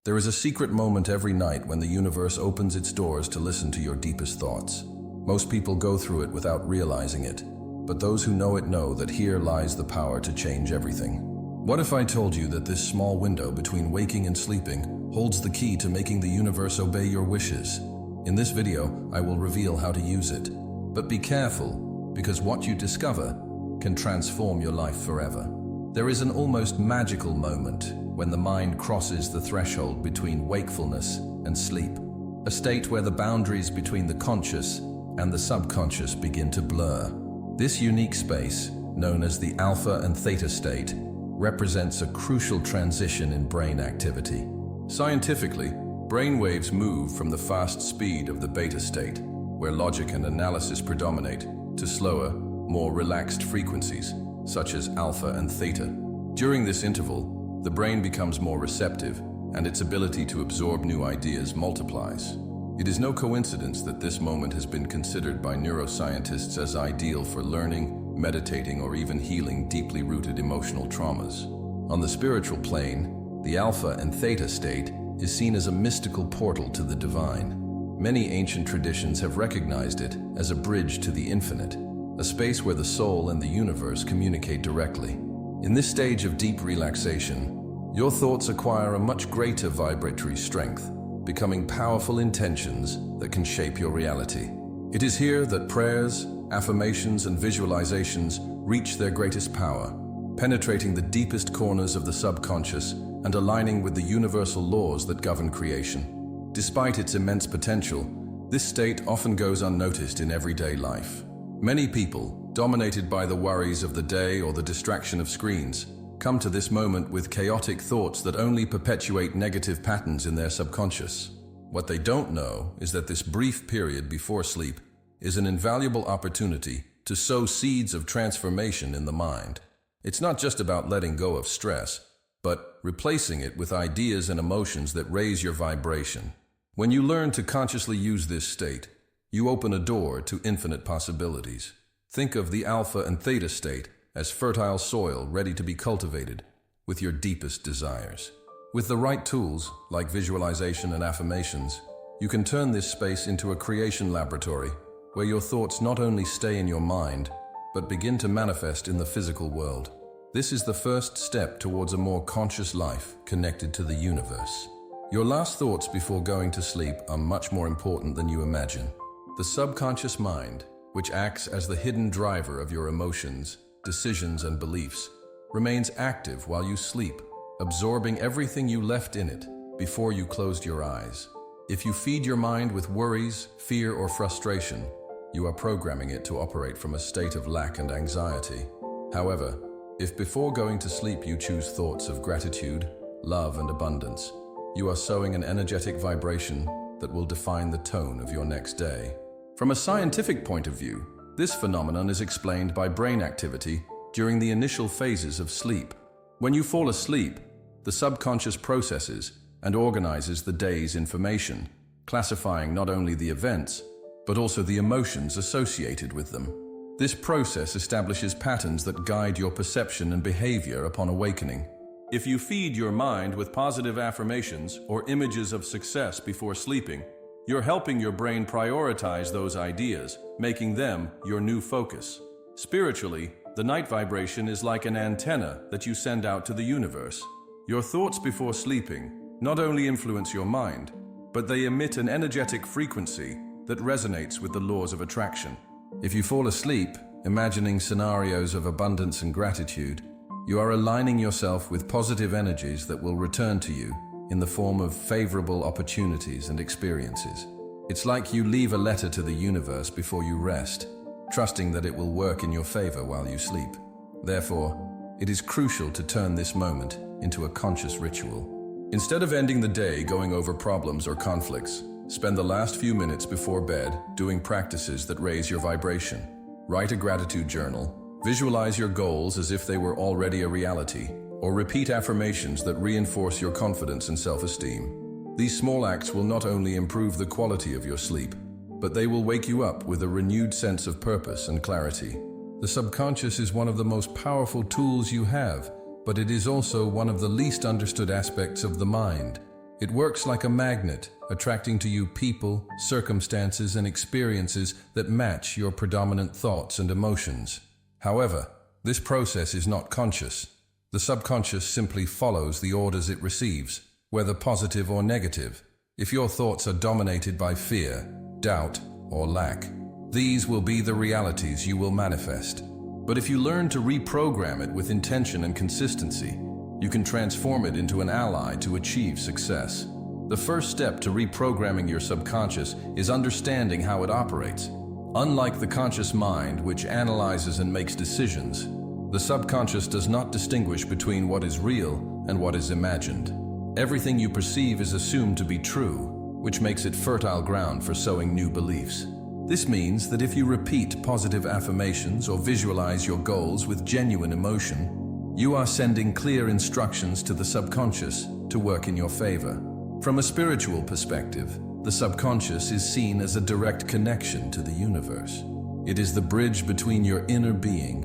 There is a secret moment every night when the universe opens its doors to listen to your deepest thoughts. Most people go through it without realizing it, but those who know it know that here lies the power to change everything. What if I told you that this small window between waking and sleeping holds the key to making the universe obey your wishes? In this video, I will reveal how to use it. But be careful, because what you discover can transform your life forever. There is an almost magical moment when the mind crosses the threshold between wakefulness and sleep, a state where the boundaries between the conscious and the subconscious begin to blur. This unique space, known as the alpha and theta state, represents a crucial transition in brain activity. Scientifically, brain waves move from the fast speed of the beta state, where logic and analysis predominate, to slower, more relaxed frequencies, such as alpha and theta. During this interval, the brain becomes more receptive, and its ability to absorb new ideas multiplies. It is no coincidence that this moment has been considered by neuroscientists as ideal for learning, meditating, or even healing deeply rooted emotional traumas. On the spiritual plane, the alpha and theta state is seen as a mystical portal to the divine. Many ancient traditions have recognized it as a bridge to the infinite, a space where the soul and the universe communicate directly. In this stage of deep relaxation, your thoughts acquire a much greater vibratory strength, becoming powerful intentions that can shape your reality. It is here that prayers, affirmations, and visualizations reach their greatest power, penetrating the deepest corners of the subconscious and aligning with the universal laws that govern creation. Despite its immense potential, this state often goes unnoticed in everyday life. Many people, dominated by the worries of the day or the distraction of screens, come to this moment with chaotic thoughts that only perpetuate negative patterns in their subconscious. What they don't know is that this brief period before sleep is an invaluable opportunity to sow seeds of transformation in the mind. It's not just about letting go of stress, but replacing it with ideas and emotions that raise your vibration. When you learn to consciously use this state, you open a door to infinite possibilities. Think of the alpha and theta state as fertile soil ready to be cultivated with your deepest desires. With the right tools, like visualization and affirmations, you can turn this space into a creation laboratory where your thoughts not only stay in your mind, but begin to manifest in the physical world. This is the first step towards a more conscious life connected to the universe. Your last thoughts before going to sleep are much more important than you imagine. The subconscious mind, which acts as the hidden driver of your emotions, decisions, and beliefs, remains active while you sleep, absorbing everything you left in it before you closed your eyes. If you feed your mind with worries, fear, or frustration, you are programming it to operate from a state of lack and anxiety. However, if before going to sleep you choose thoughts of gratitude, love, and abundance, you are sowing an energetic vibration that will define the tone of your next day. From a scientific point of view, this phenomenon is explained by brain activity during the initial phases of sleep. When you fall asleep, the subconscious processes and organizes the day's information, classifying not only the events, but also the emotions associated with them. This process establishes patterns that guide your perception and behavior upon awakening. If you feed your mind with positive affirmations or images of success before sleeping, you're helping your brain prioritize those ideas, making them your new focus. Spiritually, the night vibration is like an antenna that you send out to the universe. Your thoughts before sleeping not only influence your mind, but they emit an energetic frequency that resonates with the laws of attraction. If you fall asleep, imagining scenarios of abundance and gratitude, you are aligning yourself with positive energies that will return to you in the form of favorable opportunities and experiences. It's like you leave a letter to the universe before you rest, trusting that it will work in your favor while you sleep. Therefore, it is crucial to turn this moment into a conscious ritual. Instead of ending the day going over problems or conflicts, spend the last few minutes before bed doing practices that raise your vibration. Write a gratitude journal, visualize your goals as if they were already a reality, or repeat affirmations that reinforce your confidence and self-esteem. These small acts will not only improve the quality of your sleep, but they will wake you up with a renewed sense of purpose and clarity. The subconscious is one of the most powerful tools you have, but it is also one of the least understood aspects of the mind. It works like a magnet, attracting to you people, circumstances, and experiences that match your predominant thoughts and emotions. However, this process is not conscious. The subconscious simply follows the orders it receives, whether positive or negative. If your thoughts are dominated by fear, doubt, or lack, these will be the realities you will manifest. But if you learn to reprogram it with intention and consistency, you can transform it into an ally to achieve success. The first step to reprogramming your subconscious is understanding how it operates. Unlike the conscious mind, which analyzes and makes decisions, the subconscious does not distinguish between what is real and what is imagined. Everything you perceive is assumed to be true, which makes it fertile ground for sowing new beliefs. This means that if you repeat positive affirmations or visualize your goals with genuine emotion, you are sending clear instructions to the subconscious to work in your favor. From a spiritual perspective, the subconscious is seen as a direct connection to the universe. It is the bridge between your inner being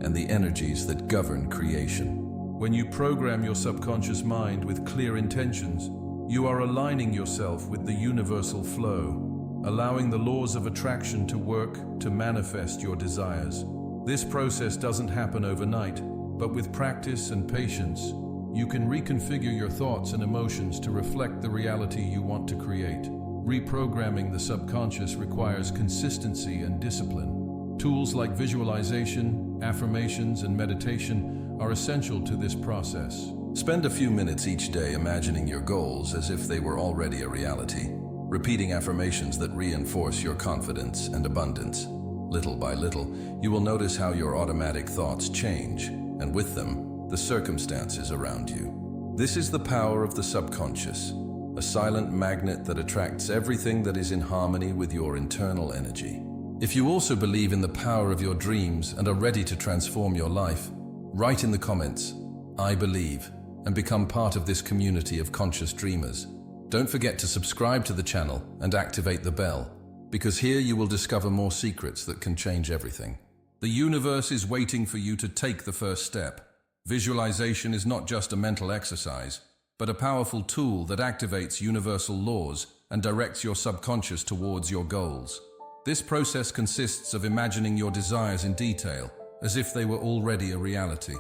and the energies that govern creation. When you program your subconscious mind with clear intentions, you are aligning yourself with the universal flow, allowing the laws of attraction to work to manifest your desires. This process doesn't happen overnight, but with practice and patience, you can reconfigure your thoughts and emotions to reflect the reality you want to create. Reprogramming the subconscious requires consistency and discipline. Tools like visualization, affirmations, and meditation are essential to this process. Spend a few minutes each day imagining your goals as if they were already a reality, repeating affirmations that reinforce your confidence and abundance. Little by little, you will notice how your automatic thoughts change, and with them, the circumstances around you. This is the power of the subconscious, a silent magnet that attracts everything that is in harmony with your internal energy. If you also believe in the power of your dreams and are ready to transform your life, write in the comments, "I believe," and become part of this community of conscious dreamers. Don't forget to subscribe to the channel and activate the bell, because here you will discover more secrets that can change everything. The universe is waiting for you to take the first step. Visualization is not just a mental exercise, but a powerful tool that activates universal laws and directs your subconscious towards your goals. This process consists of imagining your desires in detail, as if they were already a reality.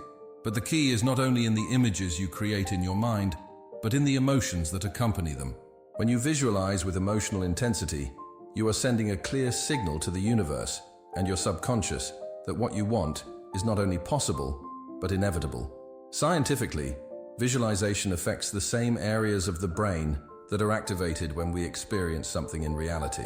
But the key is not only in the images you create in your mind, but in the emotions that accompany them. When you visualize with emotional intensity, you are sending a clear signal to the universe and your subconscious that what you want is not only possible, but inevitable. Scientifically, visualization affects the same areas of the brain that are activated when we experience something in reality.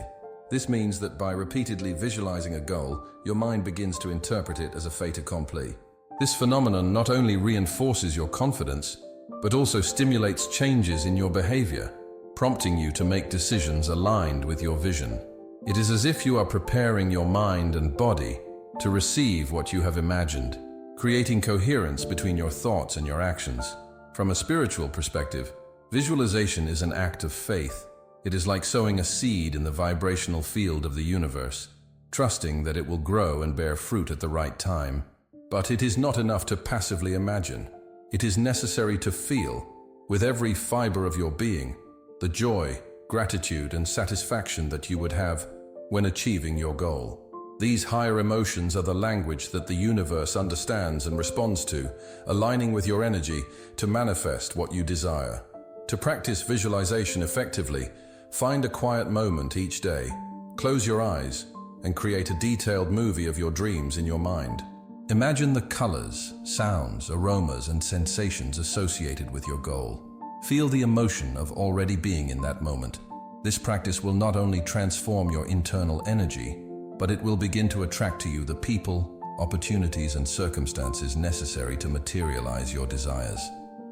This means that by repeatedly visualizing a goal, your mind begins to interpret it as a fait accompli. This phenomenon not only reinforces your confidence, but also stimulates changes in your behavior, prompting you to make decisions aligned with your vision. It is as if you are preparing your mind and body to receive what you have imagined, creating coherence between your thoughts and your actions. From a spiritual perspective, visualization is an act of faith. It is like sowing a seed in the vibrational field of the universe, trusting that it will grow and bear fruit at the right time. But it is not enough to passively imagine. It is necessary to feel, with every fiber of your being, the joy, gratitude, and satisfaction that you would have when achieving your goal. These higher emotions are the language that the universe understands and responds to, aligning with your energy to manifest what you desire. To practice visualization effectively, find a quiet moment each day, close your eyes, and create a detailed movie of your dreams in your mind. Imagine the colors, sounds, aromas, and sensations associated with your goal. Feel the emotion of already being in that moment. This practice will not only transform your internal energy, but it will begin to attract to you the people, opportunities, and circumstances necessary to materialize your desires.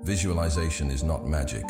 Visualization is not magic,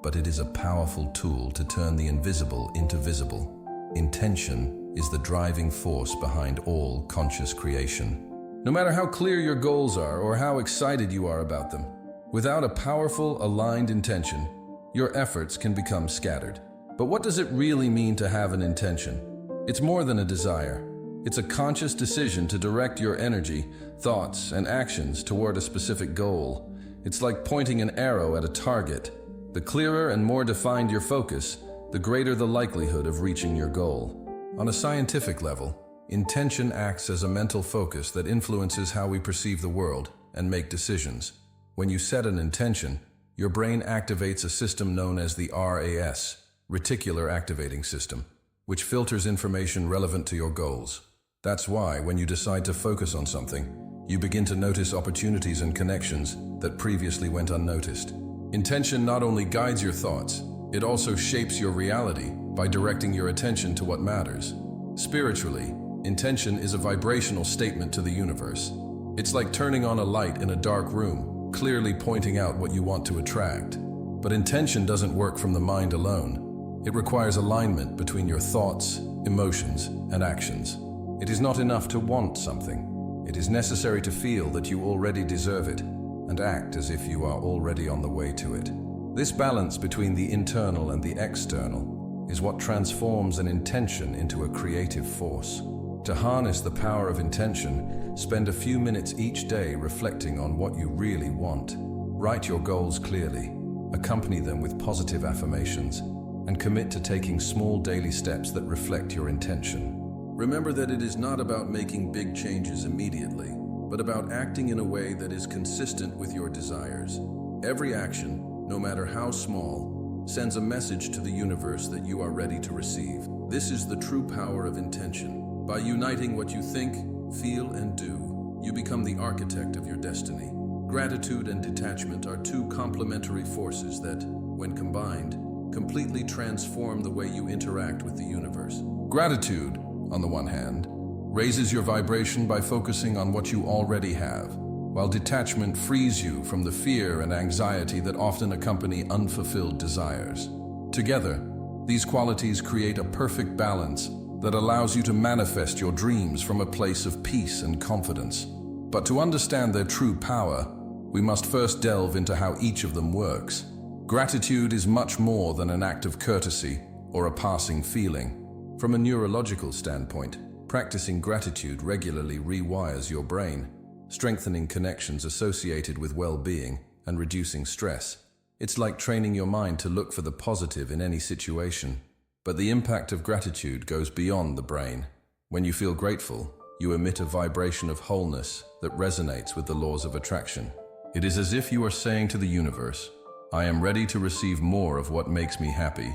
but it is a powerful tool to turn the invisible into visible. Intention is the driving force behind all conscious creation. No matter how clear your goals are or how excited you are about them, without a powerful, aligned intention, your efforts can become scattered. But what does it really mean to have an intention? It's more than a desire. It's a conscious decision to direct your energy, thoughts, and actions toward a specific goal. It's like pointing an arrow at a target, The clearer and more defined your focus, the greater the likelihood of reaching your goal. On a scientific level, intention acts as a mental focus that influences how we perceive the world and make decisions. When you set an intention, your brain activates a system known as the RAS, Reticular Activating System, which filters information relevant to your goals. That's why, when you decide to focus on something, you begin to notice opportunities and connections that previously went unnoticed. Intention not only guides your thoughts, it also shapes your reality by directing your attention to what matters. Spiritually, intention is a vibrational statement to the universe. It's like turning on a light in a dark room, clearly pointing out what you want to attract. But intention doesn't work from the mind alone. It requires alignment between your thoughts, emotions, and actions. It is not enough to want something. It is necessary to feel that you already deserve it and act as if you are already on the way to it. This balance between the internal and the external is what transforms an intention into a creative force. To harness the power of intention, spend a few minutes each day reflecting on what you really want. Write your goals clearly, accompany them with positive affirmations, and commit to taking small daily steps that reflect your intention. Remember that it is not about making big changes immediately, but about acting in a way that is consistent with your desires. Every action, no matter how small, sends a message to the universe that you are ready to receive. This is the true power of intention. By uniting what you think, feel, and do, you become the architect of your destiny. Gratitude and detachment are two complementary forces that, when combined, completely transform the way you interact with the universe. Gratitude, on the one hand, raises your vibration by focusing on what you already have, while detachment frees you from the fear and anxiety that often accompany unfulfilled desires. Together, these qualities create a perfect balance that allows you to manifest your dreams from a place of peace and confidence. But to understand their true power, we must first delve into how each of them works. Gratitude is much more than an act of courtesy or a passing feeling. From a neurological standpoint, practicing gratitude regularly rewires your brain, strengthening connections associated with well-being and reducing stress. It's like training your mind to look for the positive in any situation. But the impact of gratitude goes beyond the brain. When you feel grateful, you emit a vibration of wholeness that resonates with the laws of attraction. It is as if you are saying to the universe, "I am ready to receive more of what makes me happy,"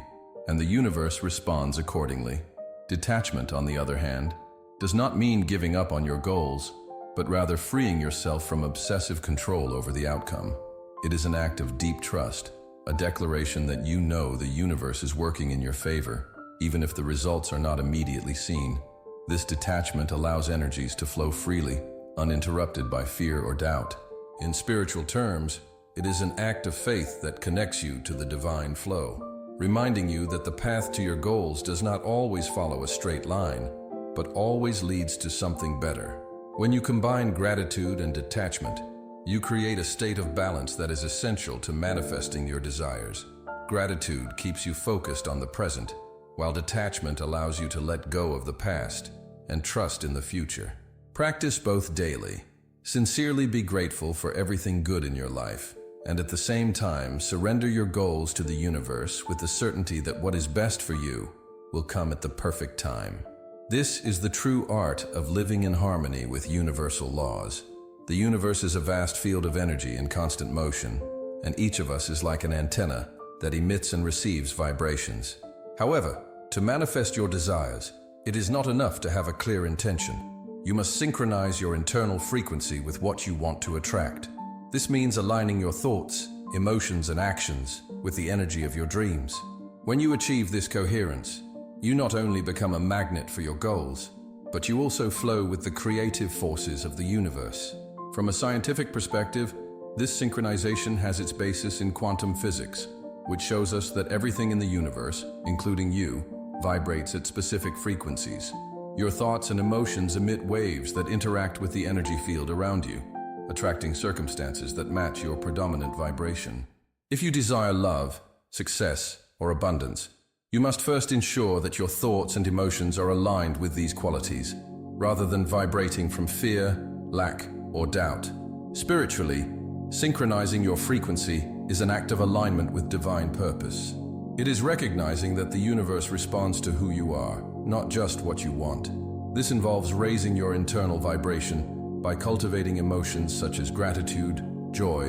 and the universe responds accordingly. Detachment, on the other hand, does not mean giving up on your goals, but rather freeing yourself from obsessive control over the outcome. It is an act of deep trust, a declaration that you know the universe is working in your favor, even if the results are not immediately seen. This detachment allows energies to flow freely, uninterrupted by fear or doubt. In spiritual terms, it is an act of faith that connects you to the divine flow, reminding you that the path to your goals does not always follow a straight line, but always leads to something better. When you combine gratitude and detachment, you create a state of balance that is essential to manifesting your desires. Gratitude keeps you focused on the present, while detachment allows you to let go of the past and trust in the future. Practice both daily. Sincerely be grateful for everything good in your life, and at the same time, surrender your goals to the universe with the certainty that what is best for you will come at the perfect time. This is the true art of living in harmony with universal laws. The universe is a vast field of energy in constant motion, and each of us is like an antenna that emits and receives vibrations. However, to manifest your desires, it is not enough to have a clear intention. You must synchronize your internal frequency with what you want to attract. This means aligning your thoughts, emotions, and actions with the energy of your dreams. When you achieve this coherence, you not only become a magnet for your goals, but you also flow with the creative forces of the universe. From a scientific perspective, this synchronization has its basis in quantum physics, which shows us that everything in the universe, including you, vibrates at specific frequencies. Your thoughts and emotions emit waves that interact with the energy field around you, attracting circumstances that match your predominant vibration. If you desire love, success, or abundance, you must first ensure that your thoughts and emotions are aligned with these qualities, rather than vibrating from fear, lack, or doubt. Spiritually, synchronizing your frequency is an act of alignment with divine purpose. It is recognizing that the universe responds to who you are, not just what you want. This involves raising your internal vibration by cultivating emotions such as gratitude, joy,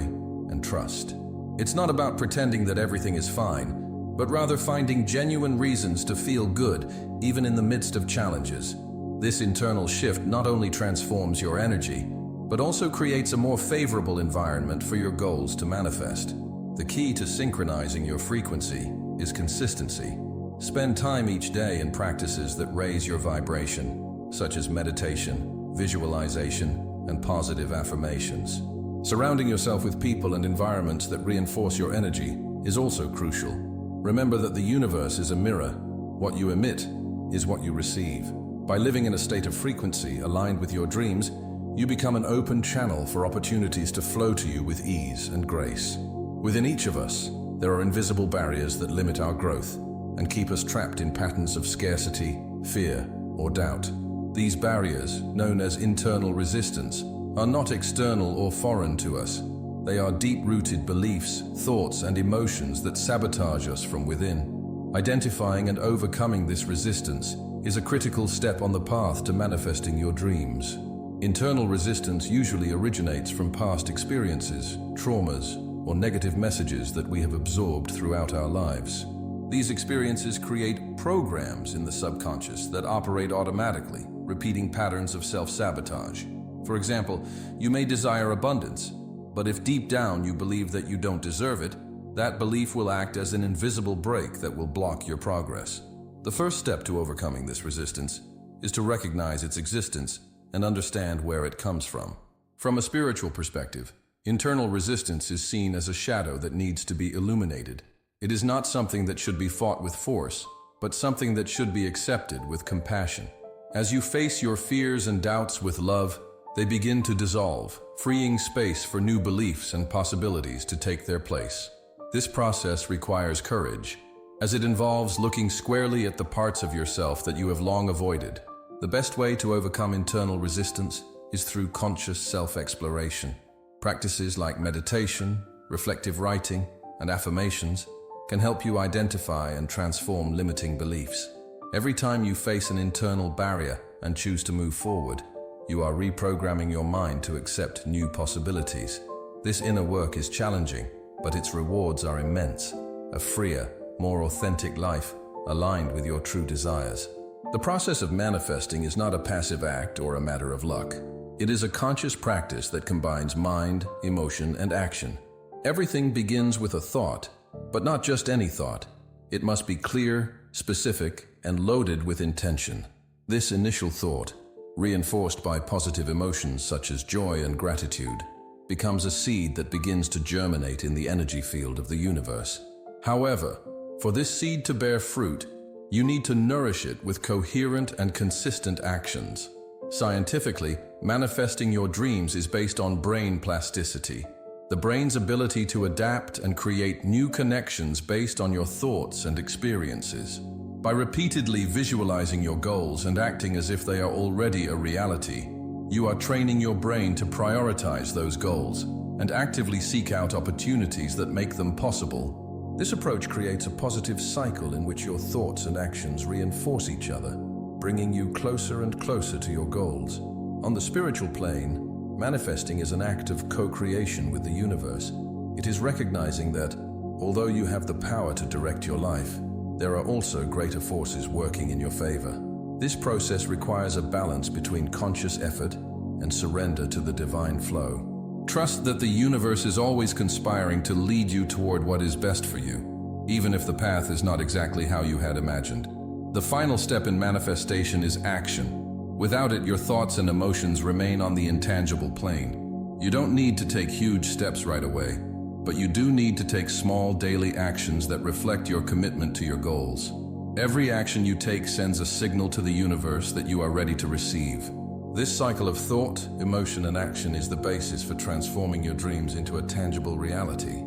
and trust. It's not about pretending that everything is fine, but rather finding genuine reasons to feel good, even in the midst of challenges. This internal shift not only transforms your energy, but also creates a more favorable environment for your goals to manifest. The key to synchronizing your frequency is consistency. Spend time each day in practices that raise your vibration, such as meditation, visualization, and positive affirmations. Surrounding yourself with people and environments that reinforce your energy is also crucial. Remember that the universe is a mirror. What you emit is what you receive. By living in a state of frequency aligned with your dreams, you become an open channel for opportunities to flow to you with ease and grace. Within each of us, there are invisible barriers that limit our growth and keep us trapped in patterns of scarcity, fear, or doubt. These barriers, known as internal resistance, are not external or foreign to us. They are deep-rooted beliefs, thoughts, and emotions that sabotage us from within. Identifying and overcoming this resistance is a critical step on the path to manifesting your dreams. Internal resistance usually originates from past experiences, traumas, or negative messages that we have absorbed throughout our lives. These experiences create programs in the subconscious that operate automatically, repeating patterns of self-sabotage. For example, you may desire abundance, but if deep down you believe that you don't deserve it, that belief will act as an invisible brake that will block your progress. The first step to overcoming this resistance is to recognize its existence and understand where it comes from. From a spiritual perspective, internal resistance is seen as a shadow that needs to be illuminated. It is not something that should be fought with force, but something that should be accepted with compassion. As you face your fears and doubts with love, they begin to dissolve, freeing space for new beliefs and possibilities to take their place. This process requires courage, as it involves looking squarely at the parts of yourself that you have long avoided. The best way to overcome internal resistance is through conscious self-exploration. Practices like meditation, reflective writing, and affirmations can help you identify and transform limiting beliefs. Every time you face an internal barrier and choose to move forward, you are reprogramming your mind to accept new possibilities. This inner work is challenging, but its rewards are immense. A freer, more authentic life, aligned with your true desires. The process of manifesting is not a passive act or a matter of luck. It is a conscious practice that combines mind, emotion, and action. Everything begins with a thought, but not just any thought. It must be clear, specific, and loaded with intention. This initial thought, reinforced by positive emotions such as joy and gratitude, becomes a seed that begins to germinate in the energy field of the universe. However, for this seed to bear fruit, you need to nourish it with coherent and consistent actions. Scientifically, manifesting your dreams is based on brain plasticity, the brain's ability to adapt and create new connections based on your thoughts and experiences. By repeatedly visualizing your goals and acting as if they are already a reality, you are training your brain to prioritize those goals and actively seek out opportunities that make them possible. This approach creates a positive cycle in which your thoughts and actions reinforce each other, bringing you closer and closer to your goals. On the spiritual plane, manifesting is an act of co-creation with the universe. It is recognizing that, although you have the power to direct your life, there are also greater forces working in your favor. This process requires a balance between conscious effort and surrender to the divine flow. Trust that the universe is always conspiring to lead you toward what is best for you, even if the path is not exactly how you had imagined. The final step in manifestation is action. Without it, your thoughts and emotions remain on the intangible plane. You don't need to take huge steps right away, but you do need to take small daily actions that reflect your commitment to your goals. Every action you take sends a signal to the universe that you are ready to receive. This cycle of thought, emotion, and action is the basis for transforming your dreams into a tangible reality.